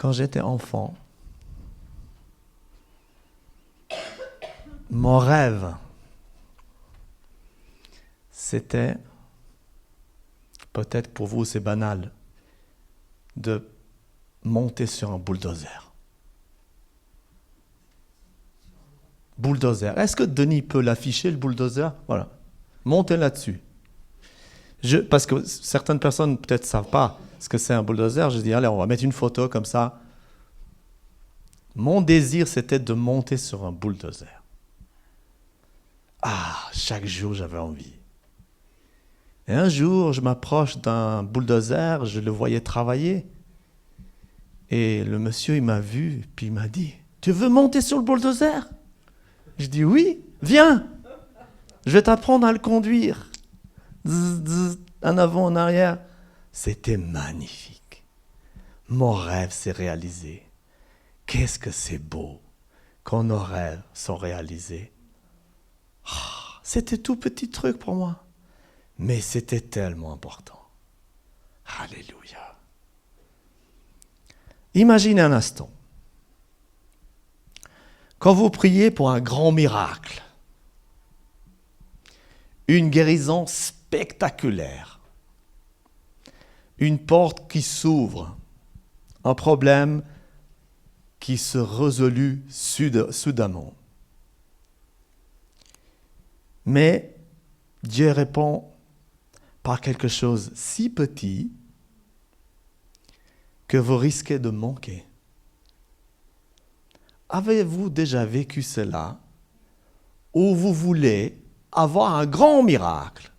Quand j'étais enfant, mon rêve, c'était, peut-être pour vous c'est banal, de monter sur un bulldozer. Bulldozer. Est-ce que Denis peut l'afficher, le bulldozer? Voilà. Montez là-dessus. Parce que certaines personnes peut-être ne savent pas ce que c'est un bulldozer. Je dis, allez, on va mettre une photo comme ça. Mon désir, c'était de monter sur un bulldozer. Ah, chaque jour, j'avais envie. Et un jour, je m'approche d'un bulldozer, je le voyais travailler. Et le monsieur, il m'a vu, puis il m'a dit, « Tu veux monter sur le bulldozer ?» Je dis, « Oui, viens, je vais t'apprendre à le conduire. » Zzz, zzz, en avant, en arrière. C'était magnifique. Mon rêve s'est réalisé. Qu'est-ce que c'est beau quand nos rêves sont réalisés. Oh, c'était tout petit truc pour moi. Mais c'était tellement important. Alléluia. Imaginez un instant. Quand vous priez pour un grand miracle, une guérison spectaculaire, une porte qui s'ouvre, un problème qui se résout soudainement. Mais Dieu répond par quelque chose si petit que vous risquez de manquer. Avez-vous déjà vécu cela où vous voulez avoir un grand miracle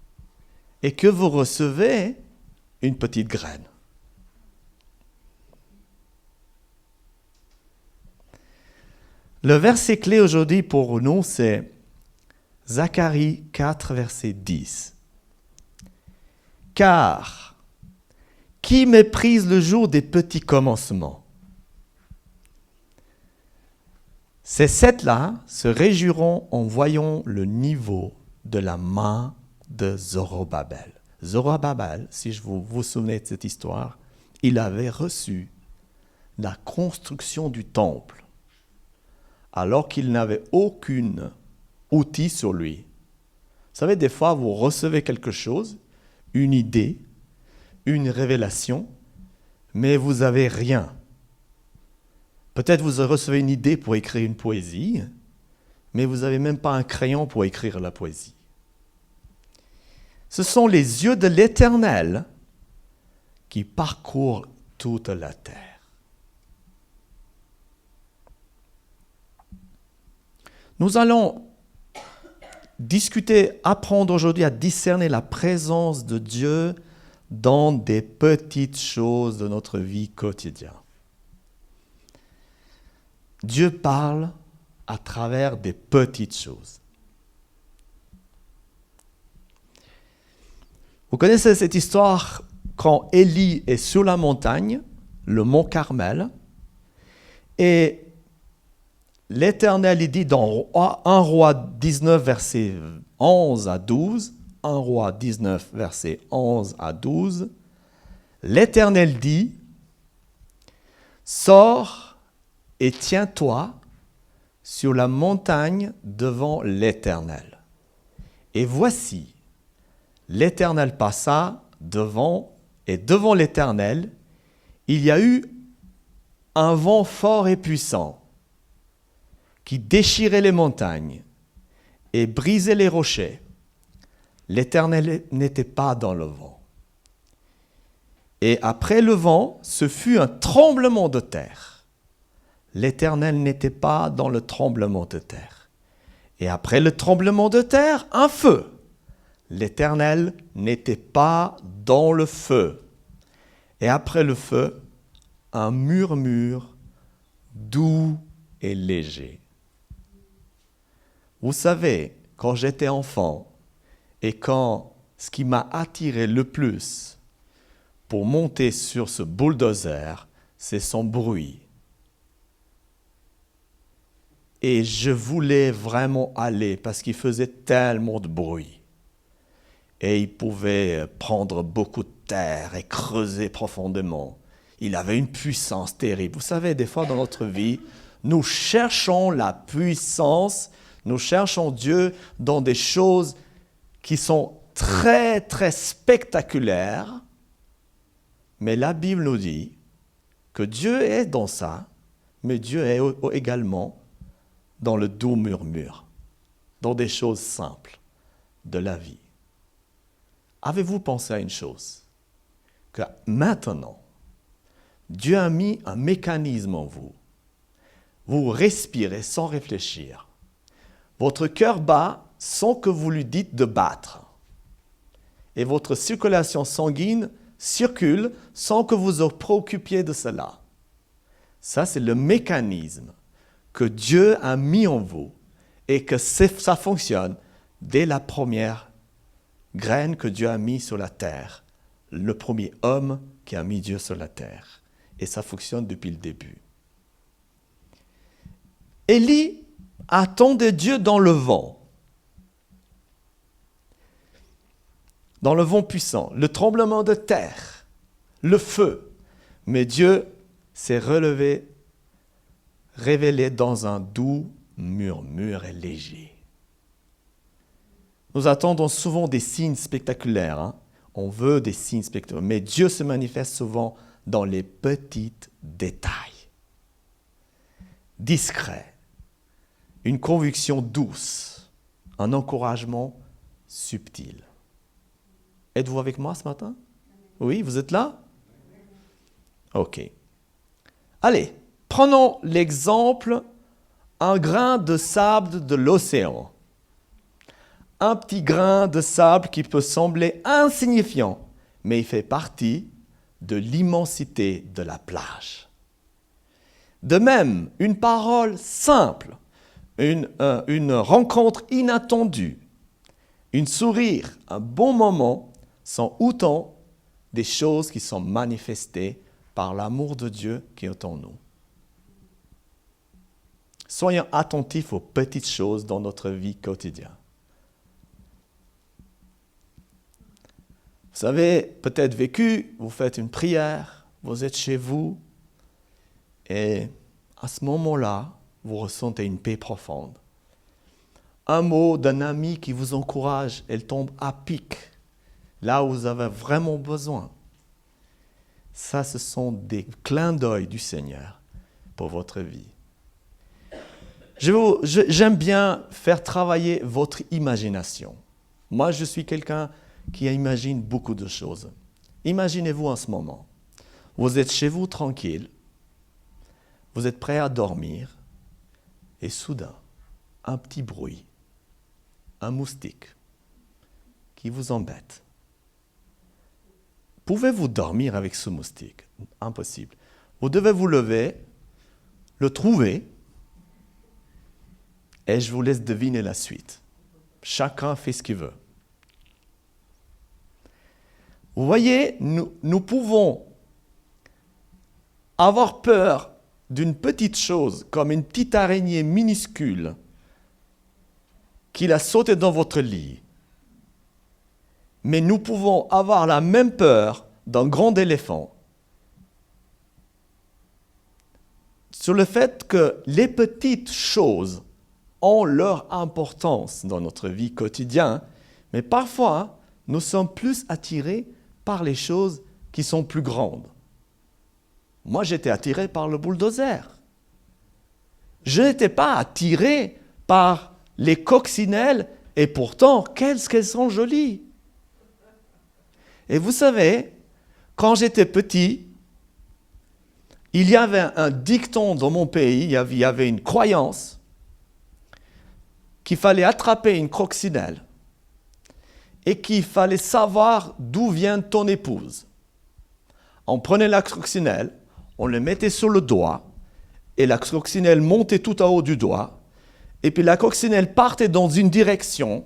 et que vous recevez une petite graine? Le verset clé aujourd'hui pour nous, c'est Zacharie 4, verset 10. Car qui méprise le jour des petits commencements, ces sept-là se réjouiront en voyant le niveau de la main de Zorobabel. Zorobabel, si vous vous souvenez de cette histoire, il avait reçu la construction du temple alors qu'il n'avait aucun outil sur lui. Vous savez, des fois, vous recevez quelque chose, une idée, une révélation, mais vous n'avez rien. Peut-être vous recevez une idée pour écrire une poésie, mais vous n'avez même pas un crayon pour écrire la poésie. Ce sont les yeux de l'Éternel qui parcourent toute la terre. Nous allons discuter, apprendre aujourd'hui à discerner la présence de Dieu dans des petites choses de notre vie quotidienne. Dieu parle à travers des petites choses. Vous connaissez cette histoire quand Élie est sur la montagne, le mont Carmel, et l'Éternel il dit dans 1 Roi 19, verset 11 à 12, 1 Roi 19, verset 11 à 12, l'Éternel dit, « Sors et tiens-toi sur la montagne devant l'Éternel. » Et voici, l'Éternel passa devant, et devant l'Éternel, il y a eu un vent fort et puissant qui déchirait les montagnes et brisait les rochers. L'Éternel n'était pas dans le vent. Et après le vent, ce fut un tremblement de terre. L'Éternel n'était pas dans le tremblement de terre. Et après le tremblement de terre, un feu. L'Éternel n'était pas dans le feu. Et après le feu, un murmure doux et léger. Vous savez, quand j'étais enfant, et quand ce qui m'a attiré le plus pour monter sur ce bulldozer, c'est son bruit. Et je voulais vraiment aller parce qu'il faisait tellement de bruit. Et il pouvait prendre beaucoup de terre et creuser profondément. Il avait une puissance terrible. Vous savez, des fois dans notre vie, nous cherchons la puissance, nous cherchons Dieu dans des choses qui sont très, très spectaculaires. Mais la Bible nous dit que Dieu est dans ça, mais Dieu est également dans le doux murmure, dans des choses simples de la vie. Avez-vous pensé à une chose? Que maintenant, Dieu a mis un mécanisme en vous. Vous respirez sans réfléchir. Votre cœur bat sans que vous lui dites de battre. Et votre circulation sanguine circule sans que vous vous préoccupiez de cela. Ça, c'est le mécanisme que Dieu a mis en vous et que ça fonctionne dès la première graine que Dieu a mis sur la terre, le premier homme qui a mis Dieu sur la terre. Et ça fonctionne depuis le début. Élie attendait Dieu dans le vent puissant, le tremblement de terre, le feu. Mais Dieu s'est révélé dans un doux murmure léger. Nous attendons souvent des signes spectaculaires. Hein? On veut des signes spectaculaires. Mais Dieu se manifeste souvent dans les petits détails. Discret, une conviction douce, un encouragement subtil. Êtes-vous avec moi ce matin? Oui, vous êtes là? OK. Allez, prenons l'exemple, un grain de sable de l'océan. Un petit grain de sable qui peut sembler insignifiant, mais il fait partie de l'immensité de la plage. De même, une parole simple, une rencontre inattendue, un sourire, un bon moment sont autant des choses qui sont manifestées par l'amour de Dieu qui est en nous. Soyons attentifs aux petites choses dans notre vie quotidienne. Vous avez peut-être vécu, vous faites une prière, vous êtes chez vous, et à ce moment-là, vous ressentez une paix profonde. Un mot d'un ami qui vous encourage, elle tombe à pic, là où vous avez vraiment besoin. Ça, ce sont des clins d'œil du Seigneur pour votre vie. J'aime bien faire travailler votre imagination. Moi, je suis quelqu'un qui imagine beaucoup de choses. Imaginez-vous en ce moment. Vous êtes chez vous tranquille, vous êtes prêt à dormir, et soudain, un petit bruit, un moustique qui vous embête. Pouvez-vous dormir avec ce moustique? Impossible. Vous devez vous lever, le trouver, et je vous laisse deviner la suite. Chacun fait ce qu'il veut. Vous voyez, nous pouvons avoir peur d'une petite chose, comme une petite araignée minuscule qui a sauté dans votre lit. Mais nous pouvons avoir la même peur d'un grand éléphant. Sur le fait que les petites choses ont leur importance dans notre vie quotidienne, mais parfois, nous sommes plus attirés par les choses qui sont plus grandes. Moi, j'étais attiré par le bulldozer. Je n'étais pas attiré par les coccinelles, et pourtant, qu'est-ce qu'elles sont jolies! Et vous savez, quand j'étais petit, il y avait un dicton dans mon pays, il y avait une croyance qu'il fallait attraper une coccinelle et qu'il fallait savoir d'où vient ton épouse. On prenait la coccinelle, on le mettait sur le doigt, et la coccinelle montait tout en haut du doigt, et puis la coccinelle partait dans une direction,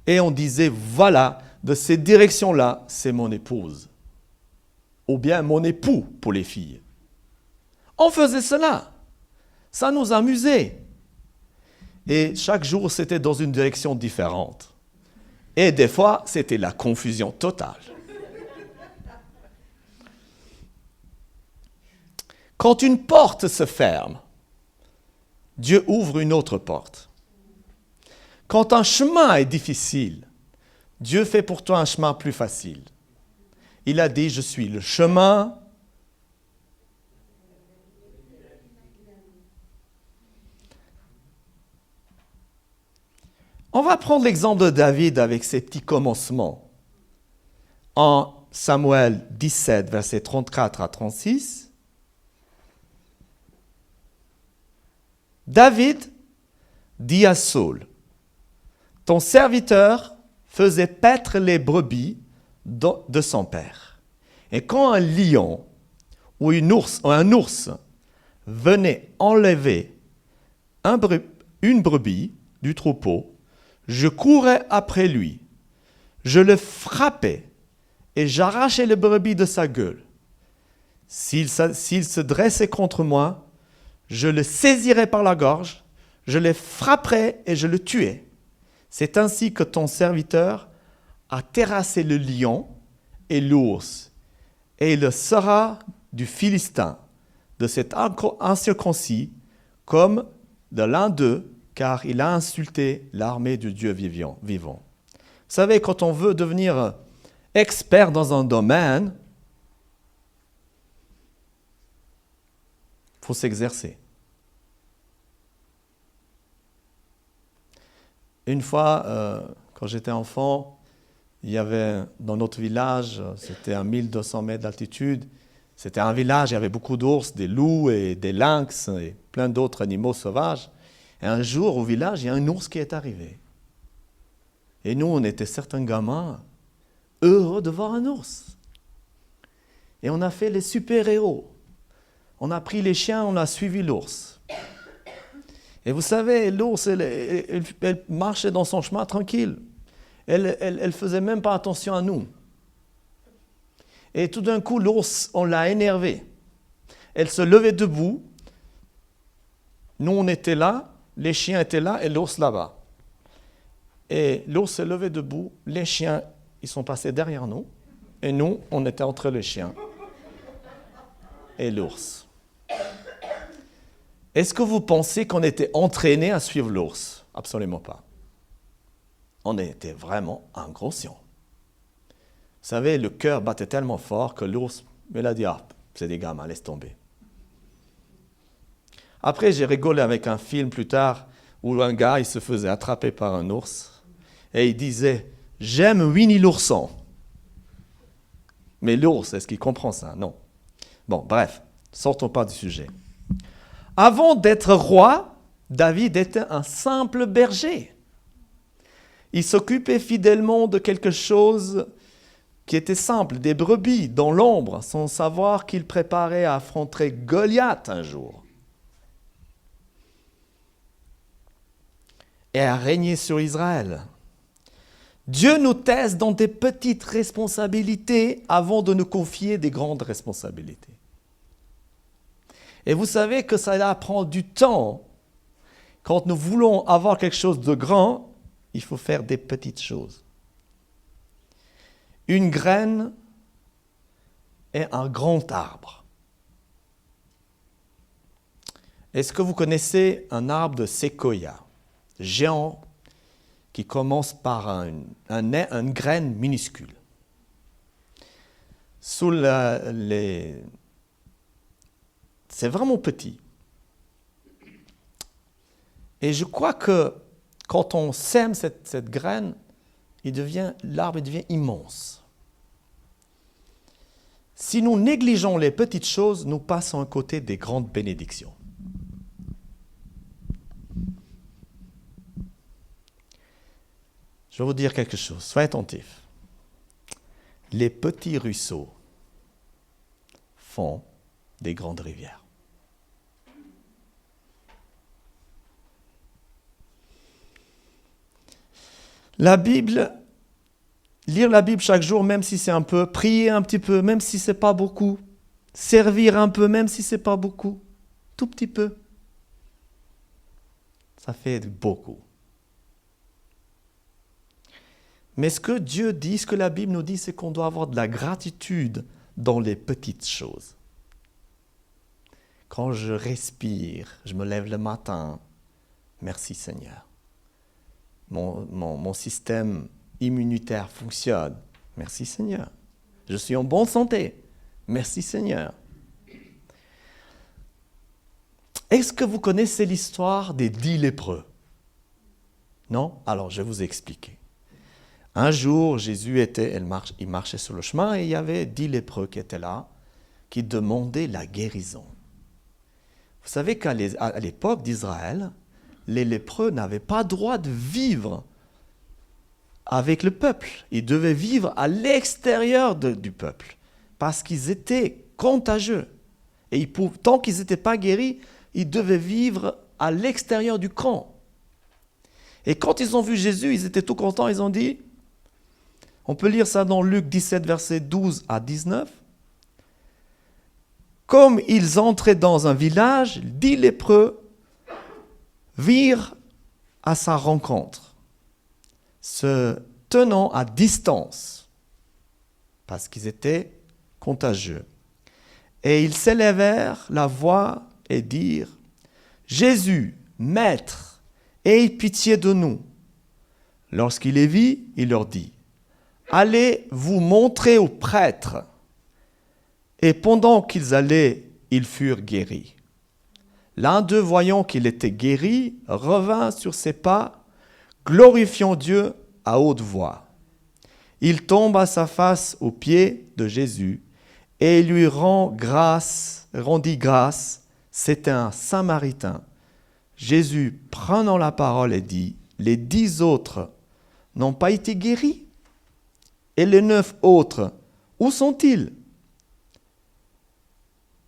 et on disait, voilà, de cette direction-là, c'est mon épouse. Ou bien mon époux pour les filles. On faisait cela. Ça nous amusait. Et chaque jour, c'était dans une direction différente. Et des fois, c'était la confusion totale. Quand une porte se ferme, Dieu ouvre une autre porte. Quand un chemin est difficile, Dieu fait pour toi un chemin plus facile. Il a dit, je suis le chemin. On va prendre l'exemple de David avec ses petits commencements. En Samuel 17, versets 34 à 36, David dit à Saul, « Ton serviteur faisait paître les brebis de son père. Et quand un lion ou un ours venait enlever une brebis du troupeau, je courais après lui, je le frappais et j'arrachais le brebis de sa gueule. S'il se dressait contre moi, je le saisirais par la gorge, je le frapperais et je le tuais. C'est ainsi que ton serviteur a terrassé le lion et l'ours, et il sera du Philistin, de cet incirconcis, comme de l'un d'eux, car il a insulté l'armée du Dieu vivant. Vous savez, quand on veut devenir expert dans un domaine, il faut s'exercer. Une fois, quand j'étais enfant, il y avait dans notre village, c'était à 1200 mètres d'altitude, c'était un village, il y avait beaucoup d'ours, des loups et des lynx et plein d'autres animaux sauvages. Et un jour, au village, il y a un ours qui est arrivé. Et nous, on était certains gamins heureux de voir un ours. Et on a fait les super-héros. On a pris les chiens, on a suivi l'ours. Et vous savez, l'ours, elle marchait dans son chemin tranquille. Elle faisait même pas attention à nous. Et tout d'un coup, l'ours, on l'a énervé. Elle se levait debout. Nous, on était là, les chiens étaient là et l'ours là-bas. Et l'ours s'est levé debout, les chiens, ils sont passés derrière nous. Et nous, on était entre les chiens et l'ours. Est-ce que vous pensez qu'on était entraînés à suivre l'ours? Absolument pas. On était vraiment inconscients. Vous savez, le cœur battait tellement fort que l'ours, il a dit, ah, c'est des gamins, laisse tomber. Après, j'ai rigolé avec un film plus tard où un gars, il se faisait attraper par un ours et il disait, j'aime Winnie l'ourson. Mais l'ours, est-ce qu'il comprend ça? Non. Bon, bref, sortons pas du sujet. Avant d'être roi, David était un simple berger. Il s'occupait fidèlement de quelque chose qui était simple, des brebis dans l'ombre, sans savoir qu'il préparait à affronter Goliath un jour. Et à régner sur Israël. Dieu nous teste dans des petites responsabilités avant de nous confier des grandes responsabilités. Et vous savez que ça prend du temps. Quand nous voulons avoir quelque chose de grand, il faut faire des petites choses. Une graine est un grand arbre. Est-ce que vous connaissez un arbre de séquoia, géant, qui commence par une graine minuscule? C'est vraiment petit. Et je crois que quand on sème cette graine, l'arbre devient immense. Si nous négligeons les petites choses, nous passons à côté des grandes bénédictions. Je vais vous dire quelque chose, soyez attentifs. Les petits ruisseaux font des grandes rivières. La Bible, lire la Bible chaque jour, même si c'est un peu, prier un petit peu, même si c'est pas beaucoup, servir un peu, même si c'est pas beaucoup, tout petit peu, ça fait beaucoup. Mais ce que Dieu dit, ce que la Bible nous dit, c'est qu'on doit avoir de la gratitude dans les petites choses. quand je respire, je me lève le matin, merci Seigneur. Mon système immunitaire fonctionne, merci Seigneur. Je suis en bonne santé, merci Seigneur. Est-ce que vous connaissez l'histoire des 10 lépreux? Non? Alors, je vais vous expliquer. Un jour, Jésus il marchait sur le chemin et il y avait 10 lépreux qui étaient là, qui demandaient la guérison. Vous savez qu'à l'époque d'Israël, les lépreux n'avaient pas droit de vivre avec le peuple. Ils devaient vivre à l'extérieur du peuple parce qu'ils étaient contagieux. Et tant qu'ils n'étaient pas guéris, ils devaient vivre à l'extérieur du camp. Et quand ils ont vu Jésus, ils étaient tout contents, ils ont dit, on peut lire ça dans Luc 17, versets 12 à 19, comme ils entraient dans un village, 10 lépreux virent à sa rencontre, se tenant à distance, parce qu'ils étaient contagieux. Et ils s'élevèrent la voix et dirent, Jésus, Maître, aie pitié de nous. Lorsqu'il les vit, il leur dit, allez vous montrer aux prêtres. Et pendant qu'ils allaient, ils furent guéris. L'un d'eux, voyant qu'il était guéri, revint sur ses pas, glorifiant Dieu à haute voix. Il tombe à sa face aux pieds de Jésus et lui rendit grâce. C'était un Samaritain. Jésus, prenant la parole, et dit, les 10 autres n'ont pas été guéris? Et les 9 autres, où sont-ils?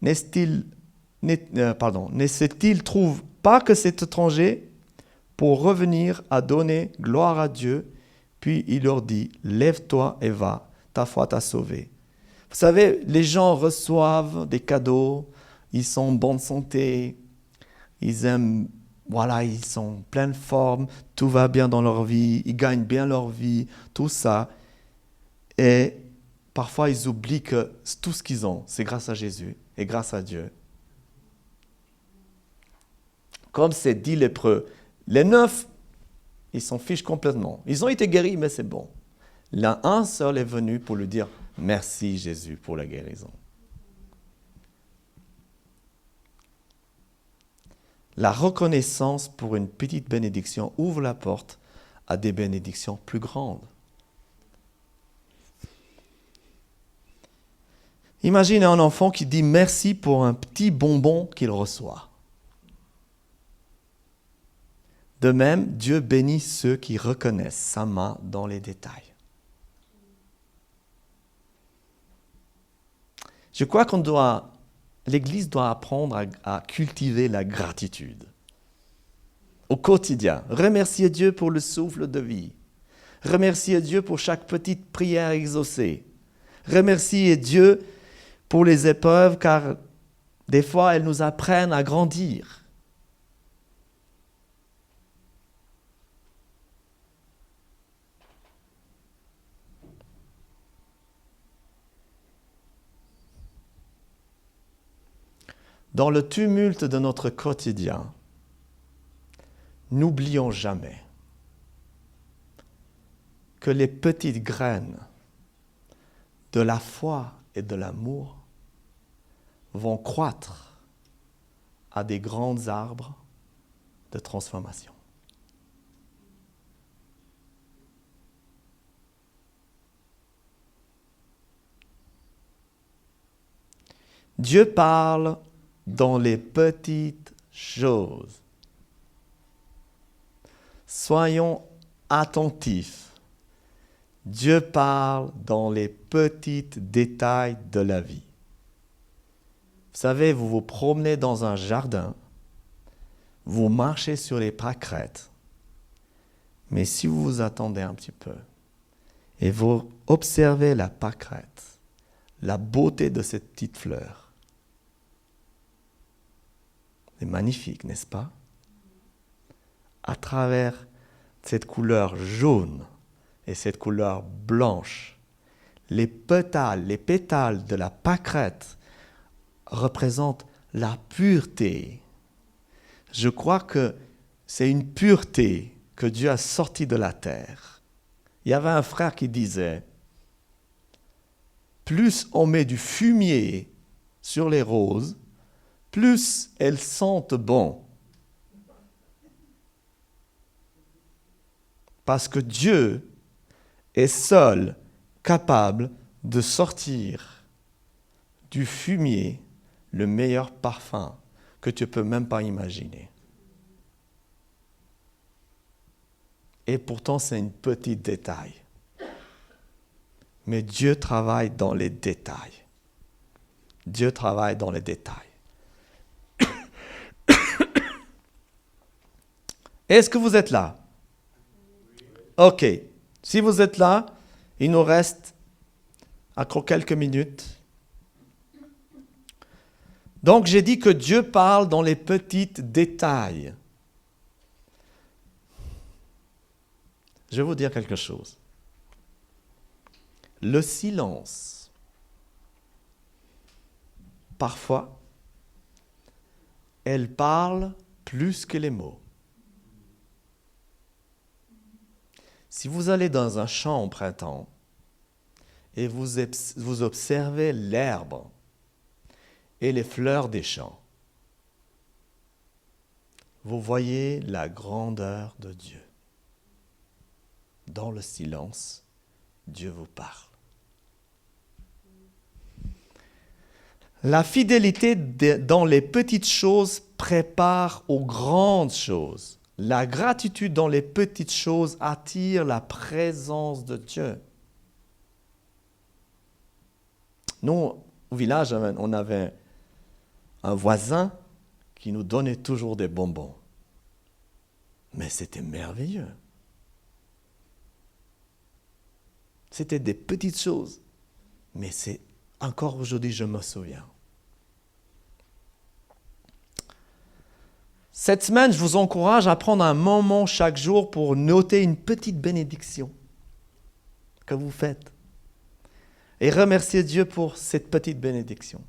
Ne trouve pas que cet étranger pour revenir à donner gloire à Dieu? Puis il leur dit, lève-toi et va, ta foi t'a sauvé. Vous savez, les gens reçoivent des cadeaux, ils sont en bonne santé, ils aiment, ils sont en pleine forme, tout va bien dans leur vie, ils gagnent bien leur vie, tout ça. Et parfois, ils oublient que tout ce qu'ils ont, c'est grâce à Jésus et grâce à Dieu. Comme c'est 10 lépreux, les 9, ils s'en fichent complètement. Ils ont été guéris, mais c'est bon. Un seul est venu pour lui dire « Merci Jésus pour la guérison ». La reconnaissance pour une petite bénédiction ouvre la porte à des bénédictions plus grandes. Imagine un enfant qui dit merci pour un petit bonbon qu'il reçoit. De même, Dieu bénit ceux qui reconnaissent sa main dans les détails. Je crois l'Église doit apprendre à cultiver la gratitude. Au quotidien, remercier Dieu pour le souffle de vie. Remercier Dieu pour chaque petite prière exaucée. Remercier Dieu pour les épreuves, car des fois, elles nous apprennent à grandir. Dans le tumulte de notre quotidien, n'oublions jamais que les petites graines de la foi et de l'amour vont croître à des grands arbres de transformation. Dieu parle dans les petites choses. Soyons attentifs. Dieu parle dans les petits détails de la vie. Vous savez, vous vous promenez dans un jardin, vous marchez sur les pâquerettes, mais si vous vous attendez un petit peu et vous observez la pâquerette, la beauté de cette petite fleur, c'est magnifique, n'est-ce pas? À travers cette couleur jaune et cette couleur blanche, les pétales de la pâquerette représentent la pureté. Je crois que c'est une pureté que Dieu a sortie de la terre. Il y avait un frère qui disait, plus on met du fumier sur les roses, plus elles sentent bon. Parce que Dieu est seul capable de sortir du fumier le meilleur parfum que tu ne peux même pas imaginer. Et pourtant, c'est un petit détail. Mais Dieu travaille dans les détails. Dieu travaille dans les détails. Est-ce que vous êtes là? OK. Si vous êtes là, il nous reste encore quelques minutes. Donc, j'ai dit que Dieu parle dans les petits détails. Je vais vous dire quelque chose. Le silence, parfois, elle parle plus que les mots. Si vous allez dans un champ au printemps et vous observez l'herbe et les fleurs des champs, vous voyez la grandeur de Dieu. Dans le silence, Dieu vous parle. La fidélité dans les petites choses prépare aux grandes choses. La gratitude dans les petites choses attire la présence de Dieu. Nous, au village, on avait un voisin qui nous donnait toujours des bonbons. Mais c'était merveilleux. C'était des petites choses. Mais c'est encore aujourd'hui, je me souviens. Cette semaine, je vous encourage à prendre un moment chaque jour pour noter une petite bénédiction que vous faites. Et remercier Dieu pour cette petite bénédiction.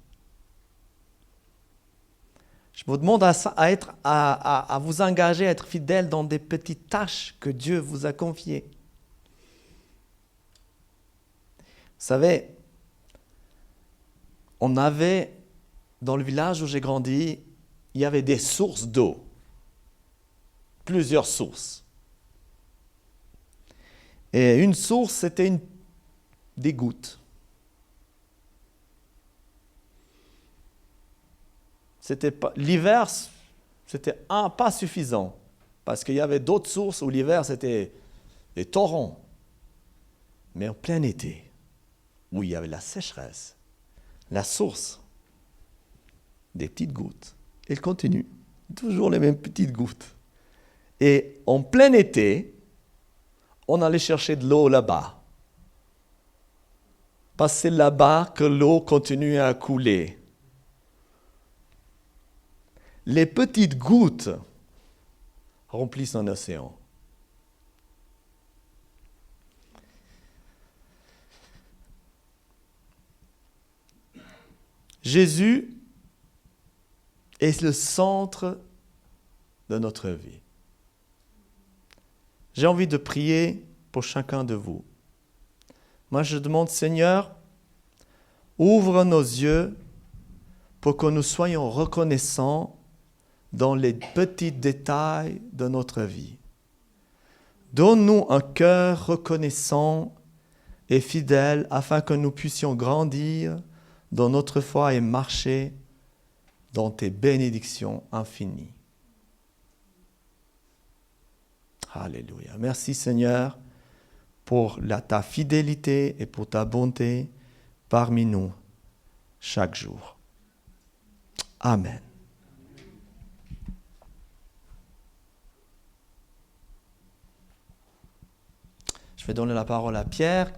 Je vous demande à vous engager, à être fidèle dans des petites tâches que Dieu vous a confiées. Vous savez, on avait, dans le village où j'ai grandi, il y avait des sources d'eau. Plusieurs sources. Et une source, c'était des gouttes. L'hiver, c'était pas suffisant. Parce qu'il y avait d'autres sources où l'hiver, c'était des torrents. Mais en plein été, où il y avait la sécheresse, la source, des petites gouttes. Elle continue, toujours les mêmes petites gouttes. Et en plein été, on allait chercher de l'eau là-bas. Parce que c'est là-bas que l'eau continue à couler. Les petites gouttes remplissent un océan. Jésus est le centre de notre vie. J'ai envie de prier pour chacun de vous. Moi, je demande, Seigneur, ouvre nos yeux pour que nous soyons reconnaissants dans les petits détails de notre vie. Donne-nous un cœur reconnaissant et fidèle afin que nous puissions grandir dans notre foi et marcher dans tes bénédictions infinies. Alléluia. Merci Seigneur pour ta fidélité et pour ta bonté parmi nous chaque jour. Amen. Je vais donner la parole à Pierre.